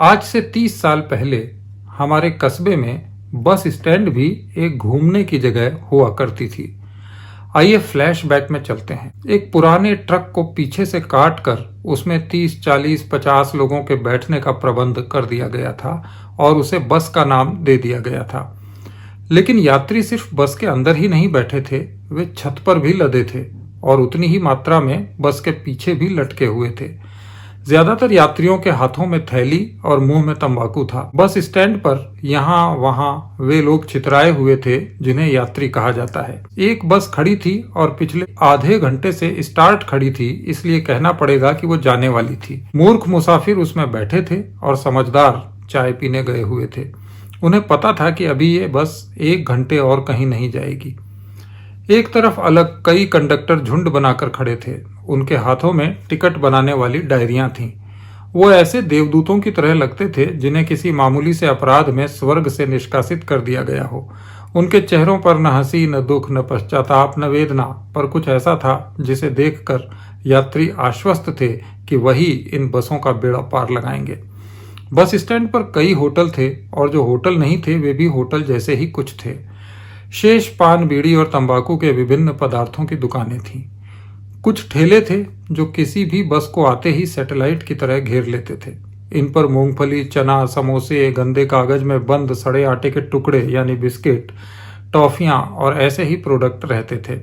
आज से 30 साल पहले हमारे कस्बे में बस स्टैंड भी एक घूमने की जगह हुआ करती थी। आइए फ्लैशबैक में चलते हैं। एक पुराने ट्रक को पीछे से काट कर उसमें 30, 40, 50 लोगों के बैठने का प्रबंध कर दिया गया था और उसे बस का नाम दे दिया गया था। लेकिन यात्री सिर्फ बस के अंदर ही नहीं बैठे थे, वे छत पर भी लदे थे और उतनी ही मात्रा में बस के पीछे भी लटके हुए थे। ज्यादातर यात्रियों के हाथों में थैली और मुंह में तंबाकू था। बस स्टैंड पर यहाँ वहाँ वे लोग छितराए हुए थे जिन्हें यात्री कहा जाता है। एक बस खड़ी थी और पिछले आधे घंटे से स्टार्ट खड़ी थी, इसलिए कहना पड़ेगा कि वो जाने वाली थी। मूर्ख मुसाफिर उसमें बैठे थे और समझदार चाय पीने गए हुए थे। उन्हें पता था कि अभी ये बस 1 घंटे और कहीं नहीं जाएगी। एक तरफ अलग कई कंडक्टर झुंड बनाकर खड़े थे। उनके हाथों में टिकट बनाने वाली डायरियां थीं। वो ऐसे देवदूतों की तरह लगते थे जिन्हें किसी मामूली से अपराध में स्वर्ग से निष्कासित कर दिया गया हो। उनके चेहरों पर न हंसी, न दुख, न पश्चाताप, न वेदना, पर कुछ ऐसा था जिसे देखकर यात्री आश्वस्त थे कि वही इन बसों का बेड़ा पार लगाएंगे। बस स्टैंड पर कई होटल थे और जो होटल नहीं थे वे भी होटल जैसे ही कुछ थे। शेष पान, बीड़ी और तंबाकू के विभिन्न पदार्थों की दुकानें थीं। कुछ ठेले थे जो किसी भी बस को आते ही सैटेलाइट की तरह घेर लेते थे। इन पर मूंगफली, चना, समोसे, गंदे कागज में बंद सड़े आटे के टुकड़े यानी बिस्किट, टॉफियां और ऐसे ही प्रोडक्ट रहते थे।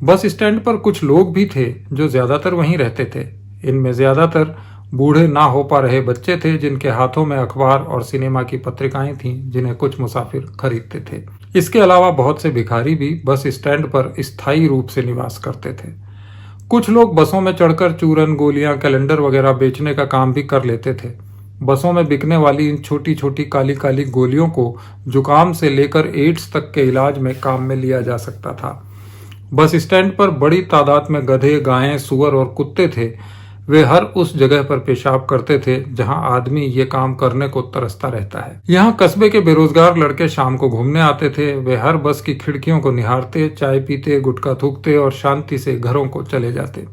बस स्टैंड पर कुछ लोग भी थे जो ज्यादातर वहीं रहते थे। इनमें ज्यादातर बूढ़े ना हो पा रहे बच्चे थे जिनके हाथों में अखबार और सिनेमा की पत्रिकाएं थीं जिन्हें कुछ मुसाफिर खरीदते थे। इसके अलावा बहुत से भिखारी भी बस स्टैंड पर स्थायी रूप से निवास करते थे। कुछ लोग बसों में चढ़कर चूरन, गोलियां, कैलेंडर वगैरह बेचने का काम भी कर लेते थे। बसों में बिकने वाली इन छोटी छोटी काली काली गोलियों को जुकाम से लेकर एड्स तक के इलाज में काम में लिया जा सकता था। बस स्टैंड पर बड़ी तादाद में गधे, गायें, सुअर और कुत्ते थे। वे हर उस जगह पर पेशाब करते थे जहां आदमी ये काम करने को तरसता रहता है। यहाँ कस्बे के बेरोजगार लड़के शाम को घूमने आते थे। वे हर बस की खिड़कियों को निहारते, चाय पीते, गुटखा थूकते और शांति से घरों को चले जाते।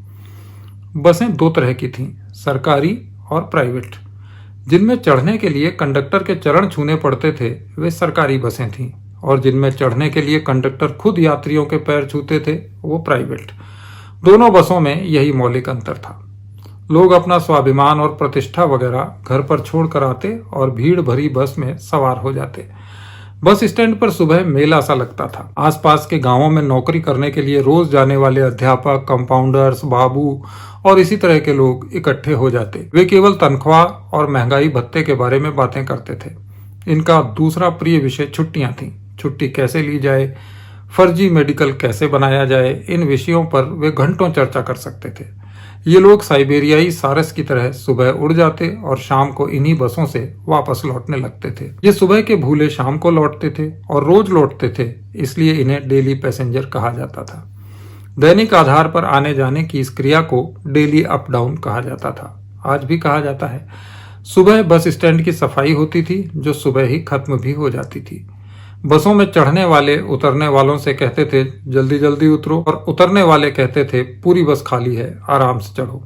बसें 2 तरह की थीं, सरकारी और प्राइवेट। जिनमें चढ़ने के लिए कंडक्टर के चरण छूने पड़ते थे वे सरकारी बसें थीं और जिनमें चढ़ने के लिए कंडक्टर खुद यात्रियों के पैर छूते थे वो प्राइवेट। दोनों बसों में यही मौलिक अंतर था। लोग अपना स्वाभिमान और प्रतिष्ठा वगैरह घर पर छोड़ कर आते और भीड़ भरी बस में सवार हो जाते। बस स्टैंड पर सुबह मेला सा लगता था। आसपास के गांवों में नौकरी करने के लिए रोज जाने वाले अध्यापक, कंपाउंडर्स, बाबू और इसी तरह के लोग इकट्ठे हो जाते। वे केवल तनख्वाह और महंगाई भत्ते के बारे में बातें करते थे। इनका दूसरा प्रिय विषय छुट्टियां थीं। छुट्टी कैसे ली जाए, फर्जी मेडिकल कैसे बनाया जाए, इन विषयों पर वे घंटों चर्चा कर सकते थे। ये लोग साइबेरियाई सारस की तरह सुबह उड़ जाते और शाम को इन्हीं बसों से वापस लौटने लगते थे। ये सुबह के भूले शाम को लौटते थे और रोज लौटते थे, इसलिए इन्हें डेली पैसेंजर कहा जाता था। दैनिक आधार पर आने जाने की इस क्रिया को डेली अप डाउन कहा जाता था। आज भी कहा जाता है। सुबह बस स्टैंड की सफाई होती थी जो सुबह ही खत्म भी हो जाती थी। बसों में चढ़ने वाले उतरने वालों से कहते थे जल्दी जल्दी उतरो और उतरने वाले कहते थे पूरी बस खाली है, आराम से चढ़ो।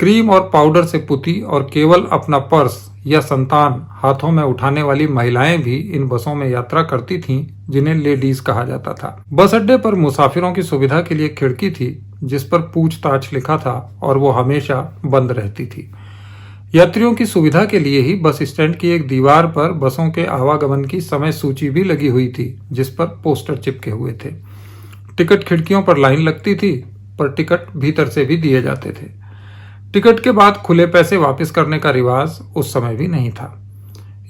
क्रीम और पाउडर से पुती और केवल अपना पर्स या संतान हाथों में उठाने वाली महिलाएं भी इन बसों में यात्रा करती थीं जिन्हें लेडीज कहा जाता था। बस अड्डे पर मुसाफिरों की सुविधा के लिए खिड़की थी जिस पर पूछताछ लिखा था और वो हमेशा बंद रहती थी। यात्रियों की सुविधा के लिए ही बस स्टैंड की एक दीवार पर बसों के आवागमन की समय सूची भी लगी हुई थी जिस पर पोस्टर चिपके हुए थे। टिकट खिड़कियों पर लाइन लगती थी, पर टिकट भीतर से भी दिए जाते थे। टिकट के बाद खुले पैसे वापस करने का रिवाज उस समय भी नहीं था।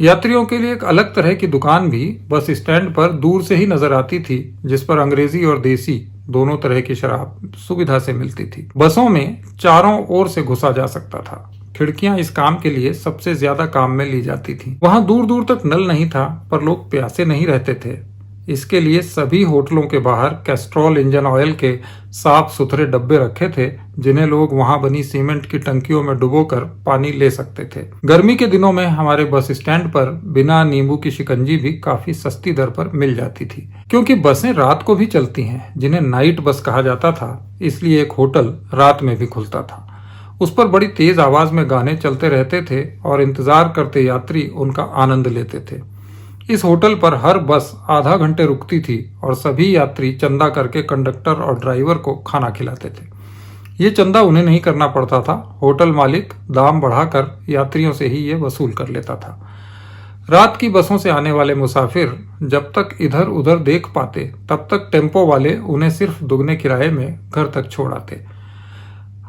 यात्रियों के लिए एक अलग तरह की दुकान भी बस स्टैंड पर दूर से ही नजर आती थी जिस पर अंग्रेजी और देसी दोनों तरह की शराब सुविधा से मिलती थी। बसों में चारों ओर से घुसा जा सकता था। खिड़कियां इस काम के लिए सबसे ज्यादा काम में ली जाती थीं। वहां दूर दूर तक नल नहीं था, पर लोग प्यासे नहीं रहते थे। इसके लिए सभी होटलों के बाहर कैस्ट्रॉल इंजन ऑयल के साफ सुथरे डब्बे रखे थे जिन्हें लोग वहां बनी सीमेंट की टंकियों में डुबोकर पानी ले सकते थे। गर्मी के दिनों में हमारे बस स्टैंड पर बिना नींबू की शिकंजी भी काफी सस्ती दर पर मिल जाती थी। क्योंकि बसें रात को भी चलती हैं जिन्हें नाइट बस कहा जाता था, इसलिए एक होटल रात में भी खुलता था। उस पर बड़ी तेज आवाज में गाने चलते रहते थे और इंतजार करते यात्री उनका आनंद लेते थे। इस होटल पर हर बस आधा घंटे रुकती थी और सभी यात्री चंदा करके कंडक्टर और ड्राइवर को खाना खिलाते थे। ये चंदा उन्हें नहीं करना पड़ता था, होटल मालिक दाम बढ़ाकर यात्रियों से ही ये वसूल कर लेता था। रात की बसों से आने वाले मुसाफिर जब तक इधर उधर देख पाते तब तक टेम्पो वाले उन्हें सिर्फ दुगने किराए में घर तक छोड़ आते।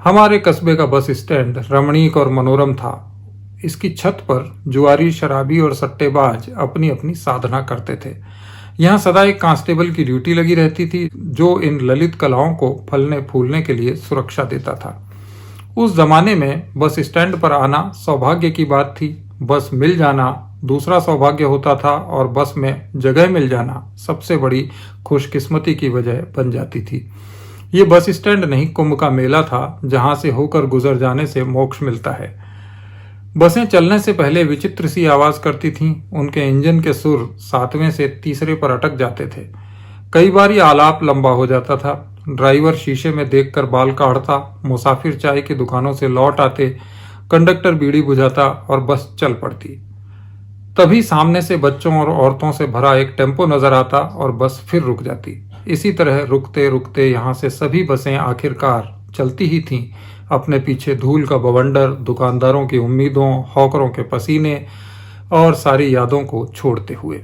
हमारे कस्बे का बस स्टैंड रमणीक और मनोरम था। इसकी छत पर जुआरी, शराबी और सट्टेबाज अपनी अपनी साधना करते थे। यहाँ सदा एक कांस्टेबल की ड्यूटी लगी रहती थी जो इन ललित कलाओं को फलने फूलने के लिए सुरक्षा देता था। उस जमाने में बस स्टैंड पर आना सौभाग्य की बात थी। बस मिल जाना दूसरा सौभाग्य होता था और बस में जगह मिल जाना सबसे बड़ी खुशकिस्मती की वजह बन जाती थी। ये बस स्टैंड नहीं, कुंभ का मेला था जहां से होकर गुजर जाने से मोक्ष मिलता है। बसें चलने से पहले विचित्र सी आवाज करती थीं। उनके इंजन के सुर 7वें से तीसरे पर अटक जाते थे। कई बार ये आलाप लंबा हो जाता था। ड्राइवर शीशे में देखकर बाल काढ़ता, मुसाफिर चाय की दुकानों से लौट आते, कंडक्टर बीड़ी बुझाता और बस चल पड़ती। तभी सामने से बच्चों और औरतों से भरा एक टेम्पो नजर आता और बस फिर रुक जाती। इसी तरह रुकते रुकते यहाँ से सभी बसें आखिरकार चलती ही थीं, अपने पीछे धूल का बवंडर, दुकानदारों की उम्मीदों, हॉकरों के पसीने और सारी यादों को छोड़ते हुए।